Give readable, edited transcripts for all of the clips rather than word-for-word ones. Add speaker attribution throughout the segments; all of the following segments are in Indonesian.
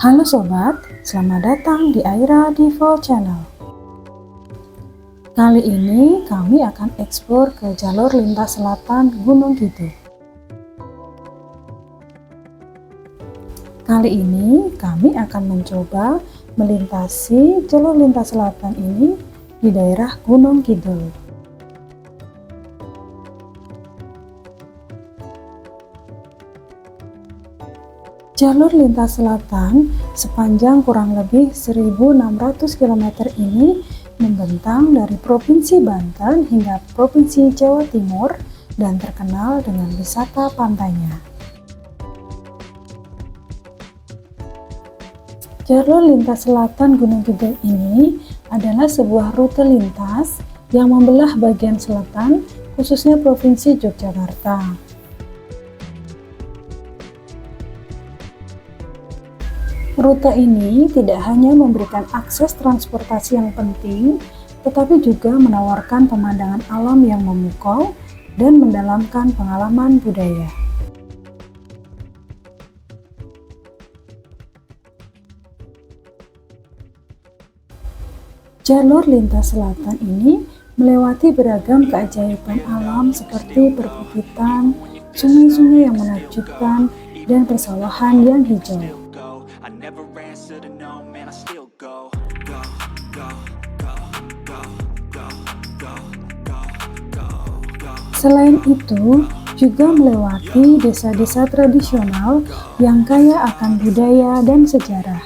Speaker 1: Halo sobat, selamat datang di Aira Divo Channel. Kali ini kami akan eksplor ke jalur lintas selatan Gunung Kidul. Kali ini kami akan mencoba melintasi jalur lintas selatan ini di daerah Gunung Kidul. Jalur lintas selatan sepanjang kurang lebih 1.600 km ini membentang dari Provinsi Banten hingga Provinsi Jawa Timur dan terkenal dengan wisata pantainya. Jalur lintas selatan Gunung Kidul ini adalah sebuah rute lintas yang membelah bagian selatan, khususnya Provinsi Yogyakarta. Rute ini tidak hanya memberikan akses transportasi yang penting, tetapi juga menawarkan pemandangan alam yang memukau dan mendalamkan pengalaman budaya. Jalur lintas selatan ini melewati beragam keajaiban alam seperti perbukitan, sungai-sungai yang menakjubkan, dan persawahan yang hijau. Selain itu, juga melewati desa-desa tradisional yang kaya akan budaya dan sejarah.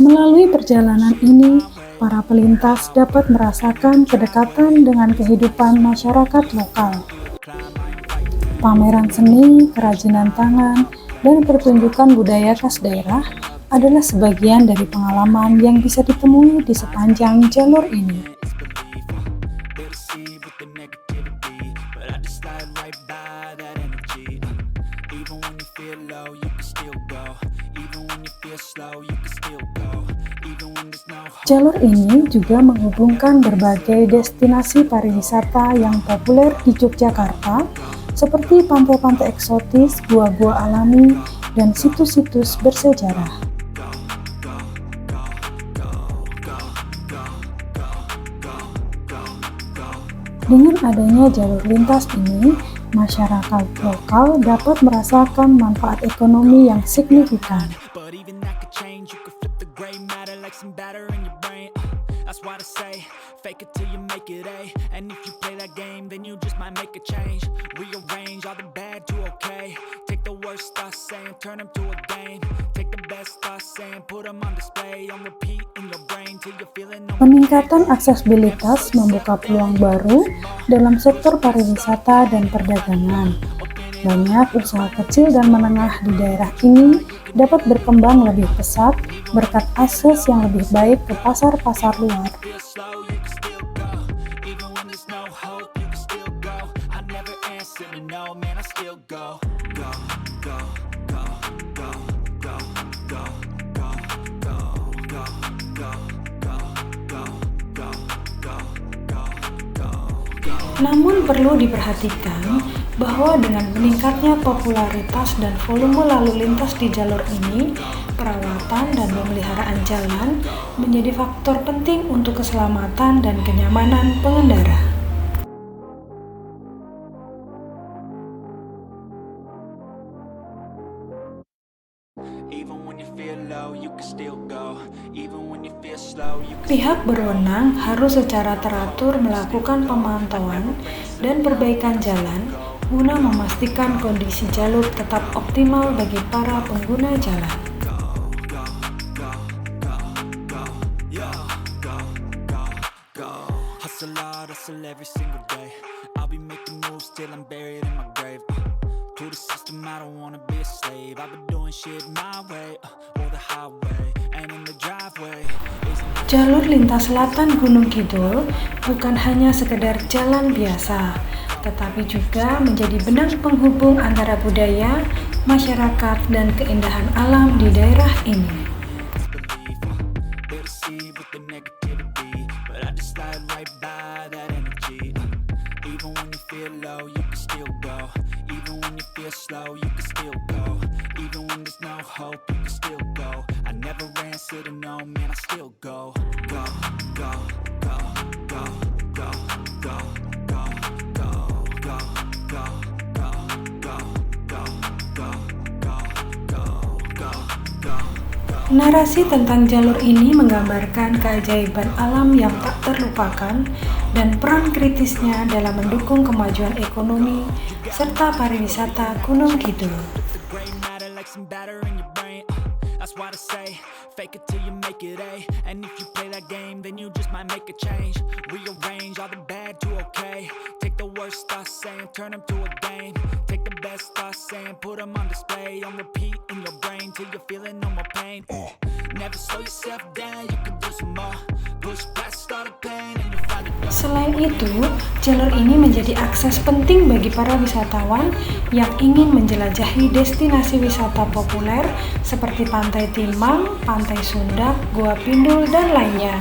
Speaker 1: Melalui perjalanan ini, para pelintas dapat merasakan kedekatan dengan kehidupan masyarakat lokal. Pameran seni, kerajinan tangan, dan pertunjukan budaya khas daerah adalah sebagian dari pengalaman yang bisa ditemui di sepanjang jalur ini. Jalur ini juga menghubungkan berbagai destinasi pariwisata yang populer di Yogyakarta, seperti pantai-pantai eksotis, gua-gua alami, dan situs-situs bersejarah. Dengan adanya jalur lintas ini, masyarakat lokal dapat merasakan manfaat ekonomi yang signifikan. Peningkatan aksesibilitas membuka peluang baru dalam sektor pariwisata dan perdagangan. Banyak usaha kecil dan menengah di daerah ini dapat berkembang lebih pesat berkat akses yang lebih baik ke pasar-pasar luar. Namun perlu diperhatikan bahwa dengan meningkatnya popularitas dan volume lalu lintas di jalur ini, perawatan dan pemeliharaan jalan menjadi faktor penting untuk keselamatan dan kenyamanan pengendara. Pihak berwenang harus secara teratur melakukan pemantauan dan perbaikan jalan guna memastikan kondisi jalur tetap optimal bagi para pengguna jalan. Jalur lintas selatan Gunung Kidul bukan hanya sekedar jalan biasa, tetapi juga menjadi benang penghubung antara budaya, masyarakat, dan keindahan alam di daerah ini.
Speaker 2: feel slow, you can still go. Even when there's no hope, you can still go. I never answer to no, man, I still go. Go, go, go, go, go, go, go, go, go, go, go, go, go, go, go, go, go.
Speaker 1: Narasi tentang jalur ini menggambarkan keajaiban alam yang tak terlupakan dan peran kritisnya dalam mendukung kemajuan ekonomi serta pariwisata Gunung Kidul.
Speaker 2: That's why I say, fake it till you make it A. And if you play that game, then you just might make a change. Rearrange all the bad to okay. Take the worst thoughts saying, turn them to a game. Take the best thoughts saying, put them on display. On repeat in your brain till you're feeling no more pain. Never slow yourself down, you can do some more. Push past all the pain and you find it.
Speaker 1: Selain itu, jalur ini menjadi akses penting bagi para wisatawan yang ingin menjelajahi destinasi wisata populer seperti Pantai Timang, Pantai Sundak, Gua Pindul, dan lainnya.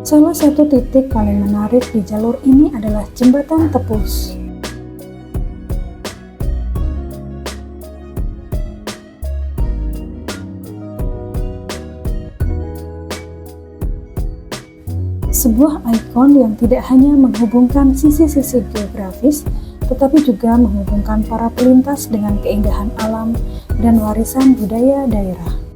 Speaker 1: Salah satu titik paling menarik di jalur ini adalah Jembatan Tepus. Sebuah ikon yang tidak hanya menghubungkan sisi-sisi geografis, tetapi juga menghubungkan para pelintas dengan keindahan alam dan warisan budaya daerah.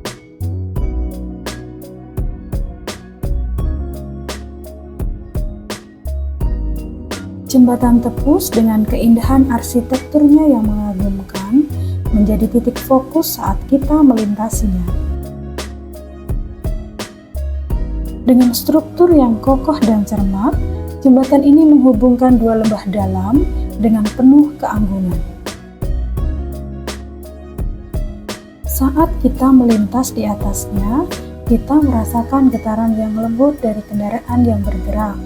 Speaker 1: Jembatan Tepus dengan keindahan arsitekturnya yang mengagumkan menjadi titik fokus saat kita melintasinya. Dengan struktur yang kokoh dan cermat, jembatan ini menghubungkan dua lembah dalam dengan penuh keanggunan. Saat kita melintas di atasnya, kita merasakan getaran yang lembut dari kendaraan yang bergerak.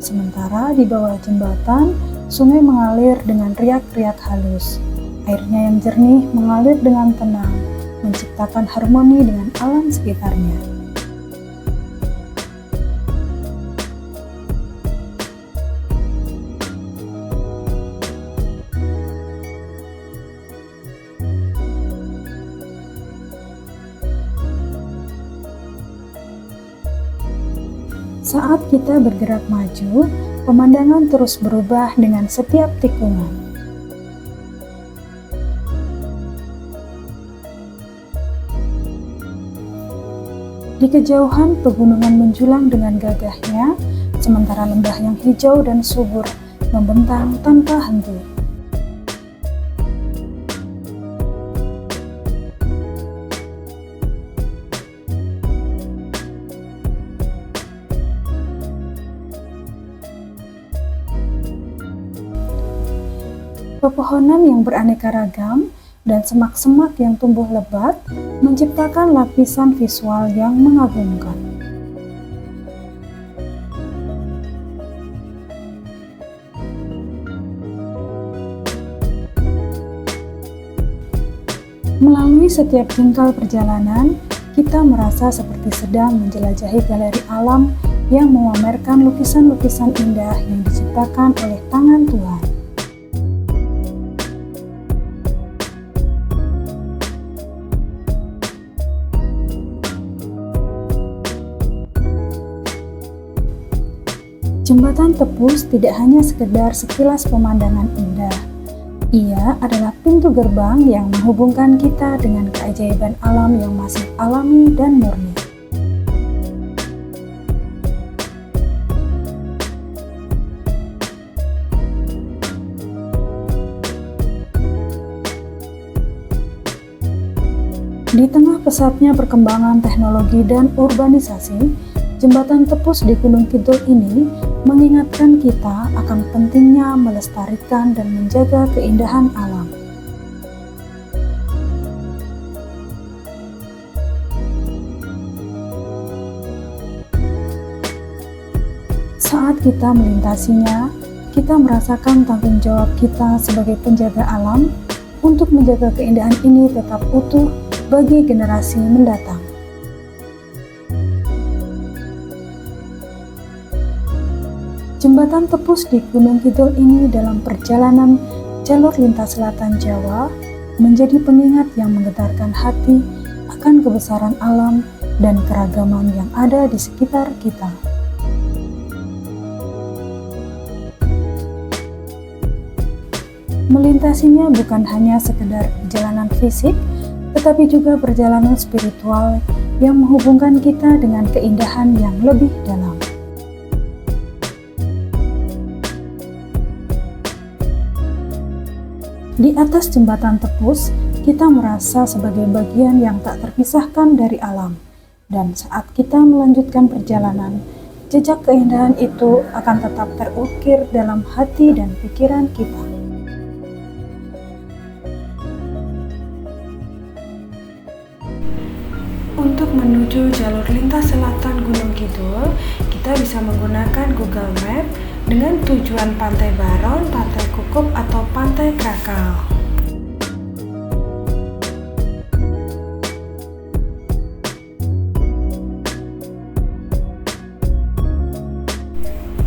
Speaker 1: Sementara di bawah jembatan, sungai mengalir dengan riak-riak halus. Airnya yang jernih mengalir dengan tenang, menciptakan harmoni dengan alam sekitarnya. Saat kita bergerak maju, pemandangan terus berubah dengan setiap tikungan. Di kejauhan, pegunungan menjulang dengan gagahnya, sementara lembah yang hijau dan subur membentang tanpa henti. Pepohonan yang beraneka ragam dan semak-semak yang tumbuh lebat menciptakan lapisan visual yang mengagumkan. Melalui setiap jengkal perjalanan, kita merasa seperti sedang menjelajahi galeri alam yang memamerkan lukisan-lukisan indah yang diciptakan oleh tangan Tuhan. Jembatan Tepus tidak hanya sekedar sekilas pemandangan indah. Ia adalah pintu gerbang yang menghubungkan kita dengan keajaiban alam yang masih alami dan murni. Di tengah pesatnya perkembangan teknologi dan urbanisasi, Jembatan Tepus di Gunung Kidul ini mengingatkan kita akan pentingnya melestarikan dan menjaga keindahan alam. Saat kita melintasinya, kita merasakan tanggung jawab kita sebagai penjaga alam untuk menjaga keindahan ini tetap utuh bagi generasi mendatang. Jembatan Tepus di Gunung Kidul ini dalam perjalanan jalur lintas selatan Jawa menjadi pengingat yang menggetarkan hati akan kebesaran alam dan keragaman yang ada di sekitar kita. Melintasinya bukan hanya sekedar perjalanan fisik, tetapi juga perjalanan spiritual yang menghubungkan kita dengan keindahan yang lebih dalam. Di atas Jembatan Tepus, kita merasa sebagai bagian yang tak terpisahkan dari alam. Dan saat kita melanjutkan perjalanan, jejak keindahan itu akan tetap terukir dalam hati dan pikiran kita. Untuk menuju jalur lintas selatan Gunung Kidul, kita bisa menggunakan Google Map dengan tujuan Pantai Baron, Pantai Kukup, atau Pantai Krakal.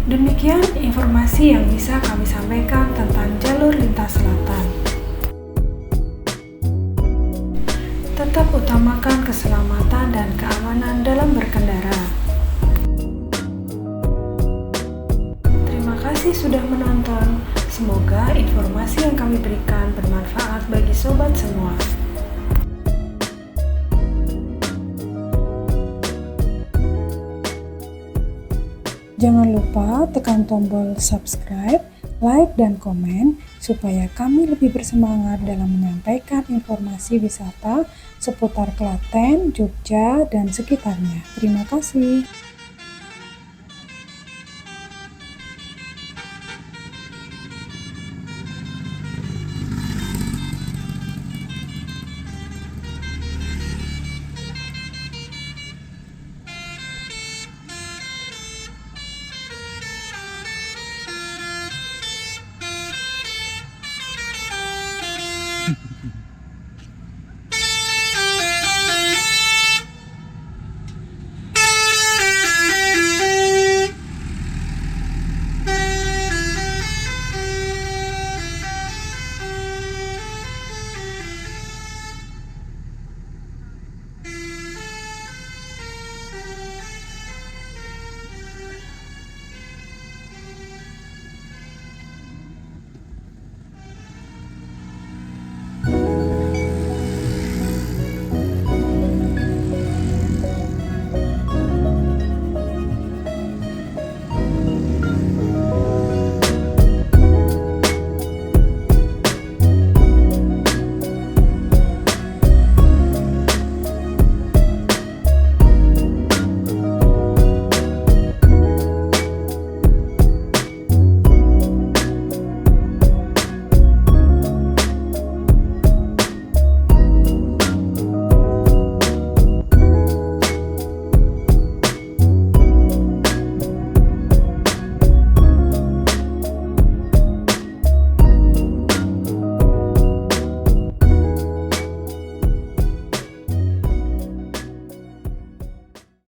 Speaker 1: Demikian informasi yang bisa kami sampaikan tentang jalur lintas selatan. Tetap utamakan keselamatan dan keamanan dalam berkendara. Terima kasih sudah menonton. Semoga informasi yang kami berikan bermanfaat bagi sobat semua. Jangan lupa tekan tombol subscribe, like, dan komen supaya kami lebih bersemangat dalam menyampaikan informasi wisata seputar Klaten, Jogja, dan sekitarnya. Terima kasih.